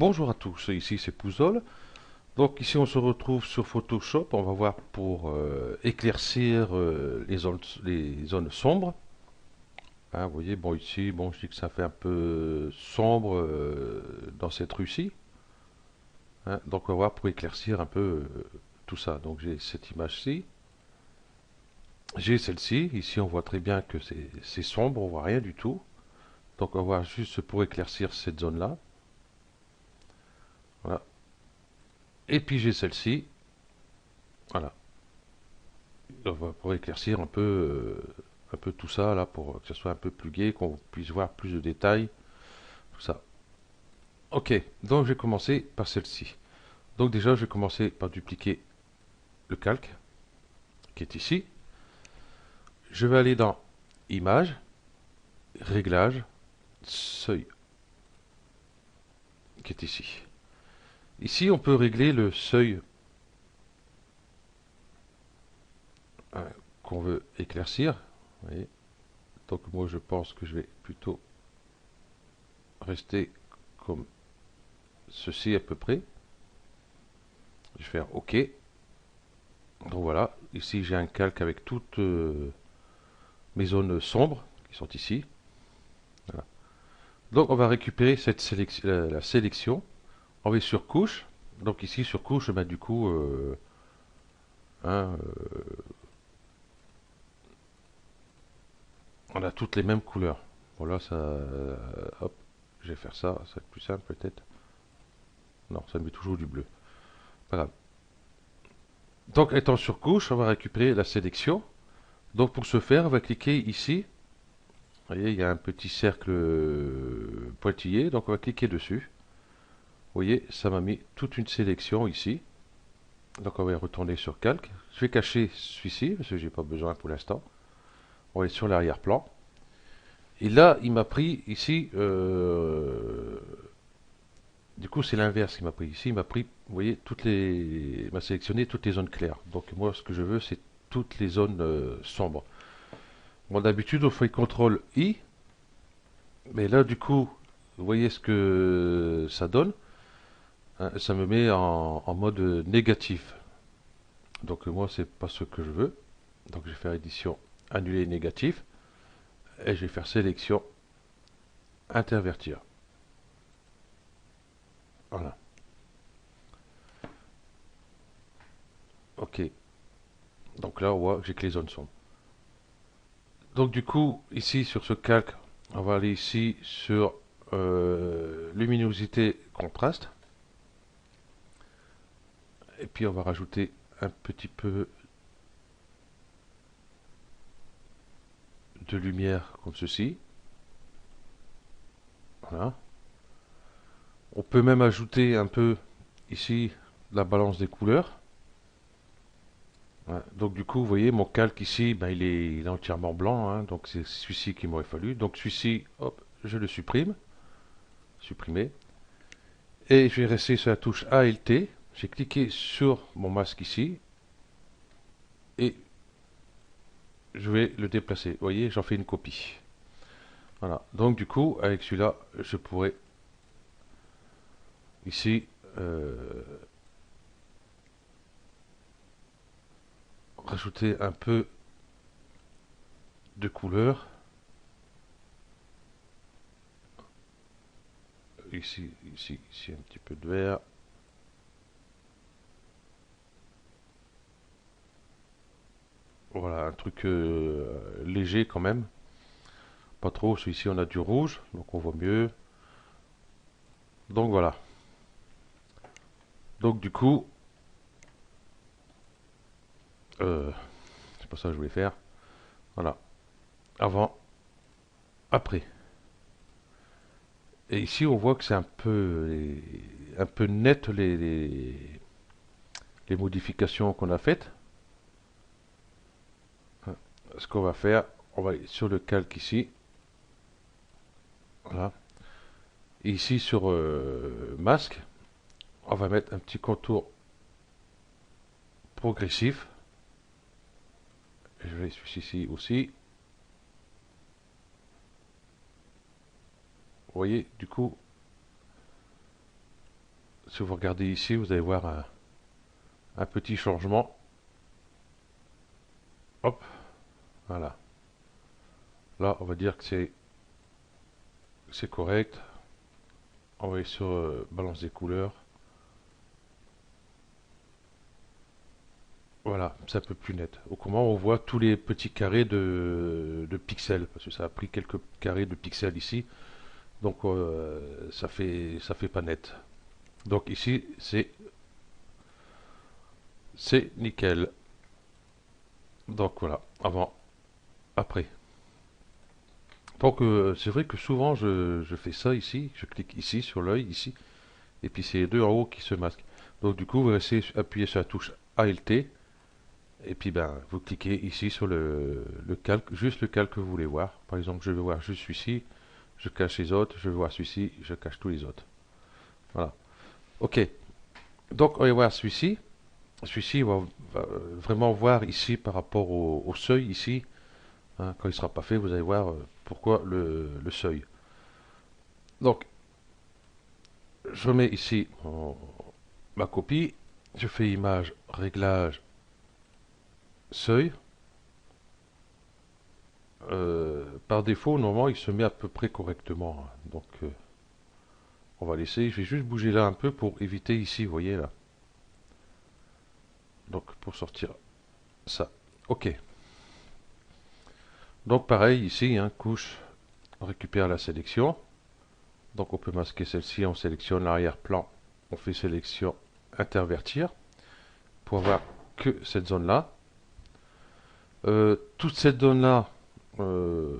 Bonjour à tous, ici c'est Pouzol. Donc ici on se retrouve sur Photoshop, on va voir pour éclaircir les zones sombres. Hein, vous voyez, bon ici, bon je dis que ça fait un peu sombre dans cette rue-ci. Hein, donc on va voir pour éclaircir un peu tout ça. Donc j'ai cette image-ci, j'ai celle-ci. Ici on voit très bien que c'est sombre, on voit rien du tout. Donc on va voir juste pour éclaircir cette zone-là. Voilà. Et puis j'ai celle-ci, voilà. On va pour éclaircir un peu tout ça là pour que ce soit un peu plus gai, qu'on puisse voir plus de détails, tout ça. Ok, donc je vais commencer par celle-ci. Donc déjà, je vais commencer par dupliquer le calque qui est ici. Je vais aller dans Images, Réglages, Seuil qui est ici. Ici, on peut régler le seuil hein, qu'on veut éclaircir. Vous voyez. Donc moi, je pense que je vais plutôt rester comme ceci à peu près. Je vais faire OK. Donc voilà, ici j'ai un calque avec toutes mes zones sombres qui sont ici. Voilà. Donc on va récupérer la sélection. On va sur couche. Donc ici sur couche, ben, du coup, hein, on a toutes les mêmes couleurs. Voilà, ça, hop, je vais faire ça, ça va être plus simple peut-être. Non, ça me met toujours du bleu. Pas grave. Donc étant sur couche, on va récupérer la sélection. Donc pour ce faire, on va cliquer ici. Vous voyez, il y a un petit cercle pointillé, donc on va cliquer dessus. Vous voyez, ça m'a mis toute une sélection ici. Donc on va retourner sur calque. Je vais cacher celui-ci parce que j'ai pas besoin pour l'instant. On va aller sur l'arrière-plan. Et là, il m'a pris ici. Du coup, c'est l'inverse qu'il m'a pris ici. Il m'a pris, vous voyez, il m'a sélectionné toutes les zones claires. Donc moi, ce que je veux, c'est toutes les zones sombres. Bon, d'habitude, on fait CTRL I, mais là, du coup, vous voyez ce que ça donne. Hein, ça me met en mode négatif. Donc moi, c'est pas ce que je veux. Donc je vais faire édition, annuler négatif, et je vais faire sélection, intervertir. Voilà. Ok. Donc là, on voit que j'ai que les zones sombres. Donc du coup, ici sur ce calque, on va aller ici sur luminosité contraste. Et puis on va rajouter un petit peu de lumière comme ceci. Voilà. On peut même ajouter un peu ici la balance des couleurs. Ouais. Donc du coup, vous voyez, mon calque ici, ben, il est entièrement blanc, hein, donc c'est celui-ci qu'il m'aurait fallu. Donc celui-ci, hop, je le supprime, supprimer. Et je vais rester sur la touche ALT. J'ai cliqué sur mon masque ici et je vais le déplacer. Vous voyez, j'en fais une copie. Voilà. Donc du coup, avec celui-là, je pourrais ici rajouter un peu de couleur. Ici, un petit peu de vert. Voilà, un truc léger quand même. Pas trop, celui-ci on a du rouge, donc on voit mieux. Donc voilà. Donc du coup, c'est pas ça que je voulais faire. Voilà. Avant, après. Et ici on voit que c'est un peu net les modifications qu'on a faites. Ce qu'on va faire, on va aller sur le calque ici. Voilà. Et ici sur masque, on va mettre un petit contour progressif. Je vais celui-ci aussi. Vous voyez, du coup, si vous regardez ici, vous allez voir un petit changement. Hop, voilà. Là, on va dire que c'est correct. On va aller sur balance des couleurs. Voilà, c'est un peu plus net. Autrement, on voit tous les petits carrés de pixels, parce que ça a pris quelques carrés de pixels ici, donc ça fait pas net. Donc ici, c'est nickel. Donc voilà, avant, après. Donc c'est vrai que souvent je fais ça ici, je clique ici sur l'œil, ici, et puis c'est les deux en haut qui se masquent. Donc du coup, vous restez appuyé sur la touche ALT, et puis ben vous cliquez ici sur le calque, juste le calque que vous voulez voir. Par exemple, je veux voir juste celui-ci, je cache les autres, je veux voir celui-ci, je cache tous les autres. Voilà. Ok. Donc on va voir celui-ci. Celui-ci va vraiment voir ici par rapport au seuil ici. Hein, quand il ne sera pas fait, vous allez voir pourquoi le seuil. Donc je mets ici ma copie. Je fais image, réglage, seuil. Par défaut, normalement, il se met à peu près correctement. Donc, on va laisser. Je vais juste bouger là un peu pour éviter ici, vous voyez là. Donc, pour sortir ça. Ok. Donc, pareil, ici, hein, couche, on récupère la sélection. Donc, on peut masquer celle-ci. On sélectionne l'arrière-plan. On fait sélection intervertir pour avoir que cette zone-là. Toute cette zone-là, euh,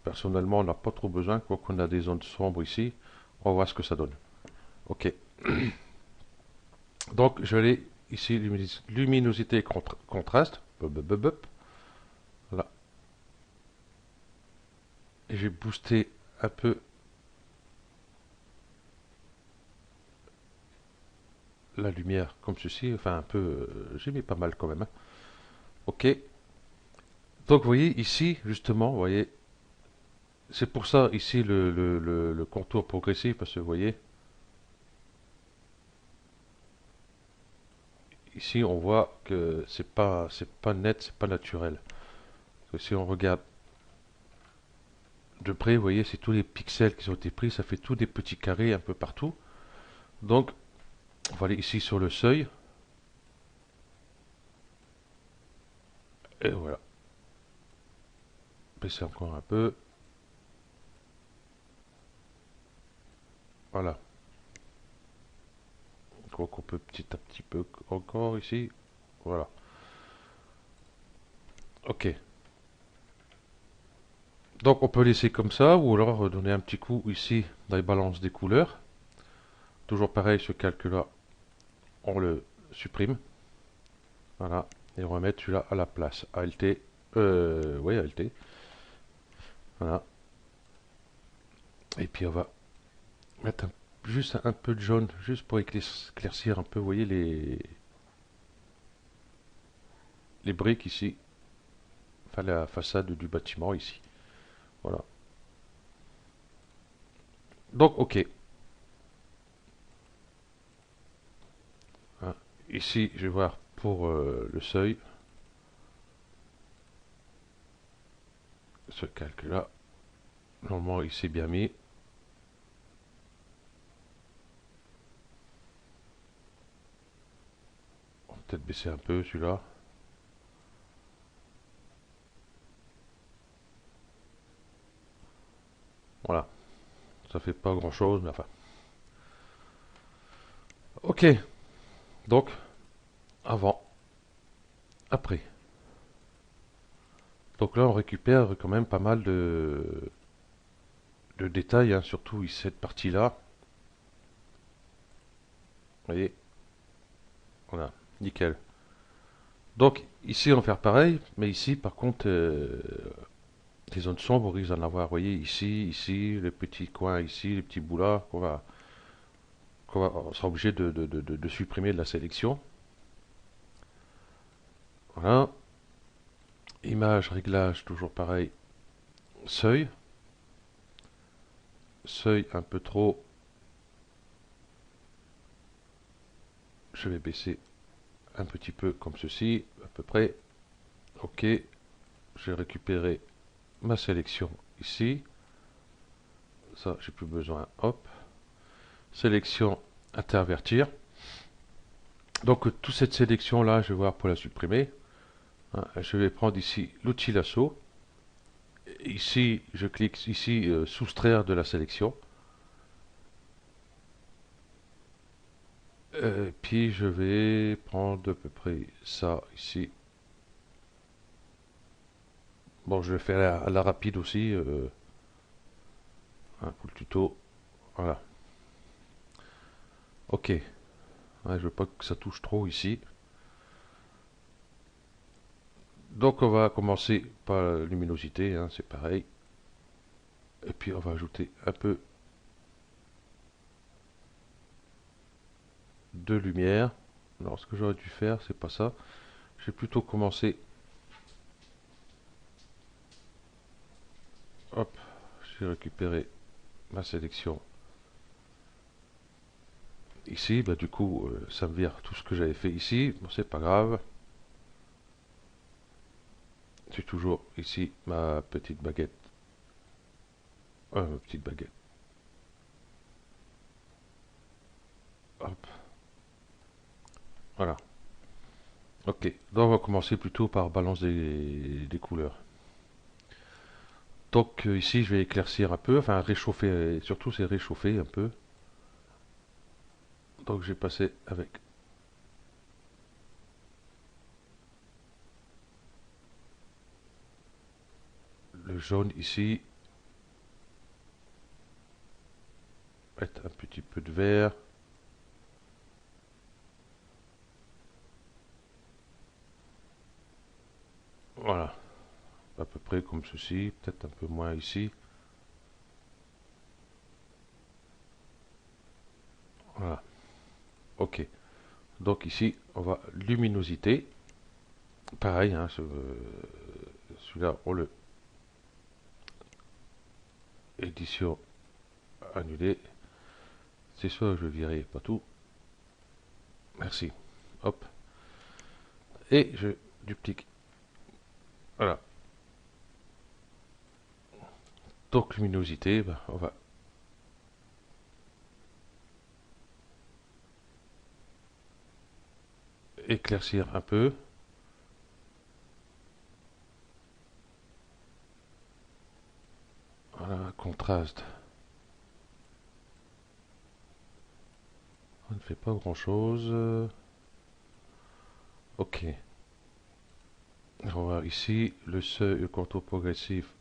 personnellement, on n'a pas trop besoin, quoi qu'on a des zones sombres ici. On va voir ce que ça donne. Ok. Donc, je vais aller ici, luminosité et contraste. Voilà. Et je vais booster un peu la lumière comme ceci. Enfin, un peu. J'ai mis pas mal quand même. Hein. Ok. Donc, vous voyez ici, justement, vous voyez. C'est pour ça ici le contour progressif, parce que vous voyez, ici on voit que c'est pas net, c'est pas naturel. Parce que si on regarde de près, vous voyez, c'est tous les pixels qui ont été pris, ça fait tous des petits carrés un peu partout. Donc, on va aller ici sur le seuil. Et voilà. Baisser encore un peu. Voilà. Je crois qu'on peut petit à petit peu encore ici. Voilà. Ok. Donc on peut laisser comme ça, ou alors donner un petit coup ici dans les balances des couleurs. Toujours pareil, ce calque-là, on le supprime. Voilà. Et on va mettre celui-là à la place. ALT. Oui, ALT. Voilà. Et puis on va mettre juste un peu de jaune, juste pour éclaircir un peu, vous voyez, les briques ici. Enfin, la façade du bâtiment ici. Voilà. Donc, ok. Hein. Ici, je vais voir pour le seuil. Ce calque-là. Normalement, il s'est bien mis. On va peut-être baisser un peu celui-là. Voilà. Ça fait pas grand-chose, mais enfin. Ok. Donc, avant, après. Donc là, on récupère quand même pas mal de détails, hein, surtout ici, cette partie-là. Vous voyez, voilà, nickel. Donc ici, on va faire pareil, mais ici, par contre, les zones sombres, on risque d'en avoir, vous voyez, ici, les petits coins ici, les petits bouts là, on sera obligé de supprimer de la sélection. Voilà. Image, réglage, toujours pareil. Seuil. Seuil un peu trop. je vais baisser un petit peu comme ceci, à peu près. Ok, j'ai récupéré ma sélection ici. Ça, j'ai plus besoin. Hop. Sélection intervertir. Donc, toute cette sélection-là, je vais voir pour la supprimer. Hein, je vais prendre ici l'outil lasso. Ici, je clique ici soustraire de la sélection. Puis je vais prendre à peu près ça ici. Bon, je vais faire à la rapide aussi hein, pour le tuto. Voilà. Ok. Ouais, je veux pas que ça touche trop ici. Donc on va commencer par la luminosité, hein, c'est pareil. Et puis on va ajouter un peu de lumière. Alors ce que j'aurais dû faire, c'est pas ça. J'ai plutôt commencé. Hop, j'ai récupéré ma sélection ici. Bah, du coup, ça me vire tout ce que j'avais fait ici. Bon, c'est pas grave. J'ai toujours ici ma petite baguette. Ma petite baguette. Hop, voilà. Ok, donc on va commencer plutôt par balance des couleurs. Donc ici, je vais éclaircir un peu, enfin réchauffer, surtout c'est réchauffer un peu. Donc j'ai passé avec le jaune ici, mettre un petit peu de vert. Voilà, à peu près comme ceci, peut-être un peu moins ici. Voilà, ok. Donc ici, on va luminosité. Pareil, hein, celui-là, on le édition annulée. C'est ça, je vais virer pas tout. Merci. Hop. Et je duplique. Voilà. Donc luminosité, ben, on va éclaircir un peu. Voilà, contraste. On ne fait pas grand chose. Ok. On va voir ici le seuil, le contour progressif.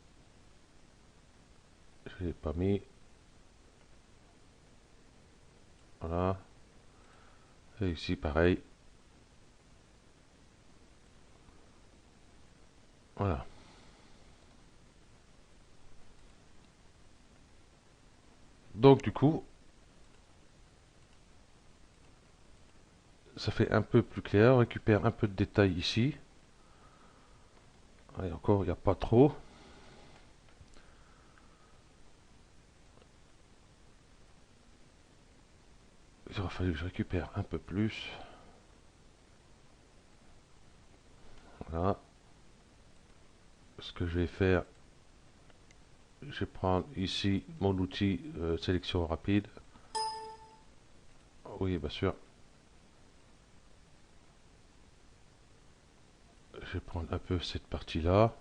Je ne l'ai pas mis. Voilà. Et ici pareil. Voilà. Donc du coup, ça fait un peu plus clair. On récupère un peu de détails ici. Et encore, il n'y a pas trop. Il aura fallu que je récupère un peu plus. Voilà. Ce que je vais faire, je vais prendre ici mon outil sélection rapide. Oui, bien sûr. Je vais prendre un peu cette partie-là.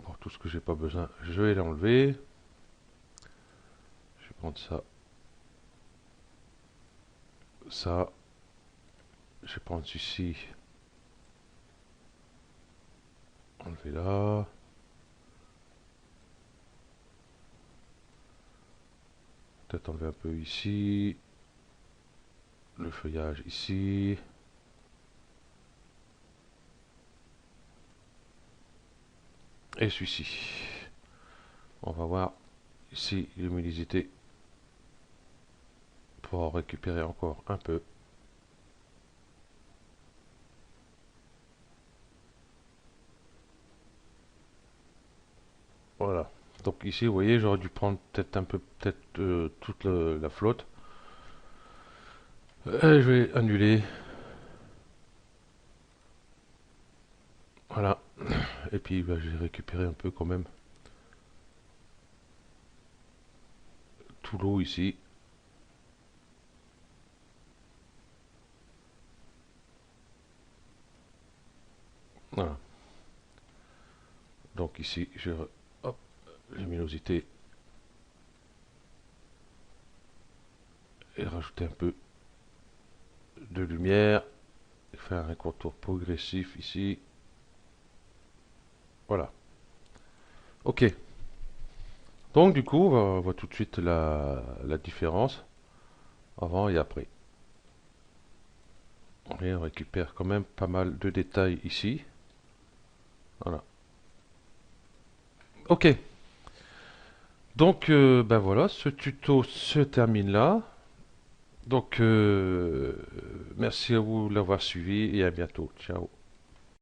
Bon, tout ce que j'ai pas besoin, je vais l'enlever. Je vais prendre ça. Ça. Je vais prendre ceci. Enlever là. Peut-être enlever un peu ici. Le feuillage ici. Et celui-ci. On va voir ici luminosité pour en récupérer encore un peu. Voilà. Donc ici, vous voyez, j'aurais dû prendre peut-être un peu, peut-être toute la flotte. Je vais annuler. Voilà. Et puis, bah, j'ai récupéré un peu quand même tout l'eau ici. Voilà. Donc ici, hop, luminosité et rajouter un peu de lumière. Et faire un contour progressif ici. Voilà. Ok. Donc du coup, on voit tout de suite la différence avant et après. Et on récupère quand même pas mal de détails ici. Voilà. Ok. Donc ben voilà, ce tuto se termine là. Donc merci à vous de l'avoir suivi et à bientôt. Ciao.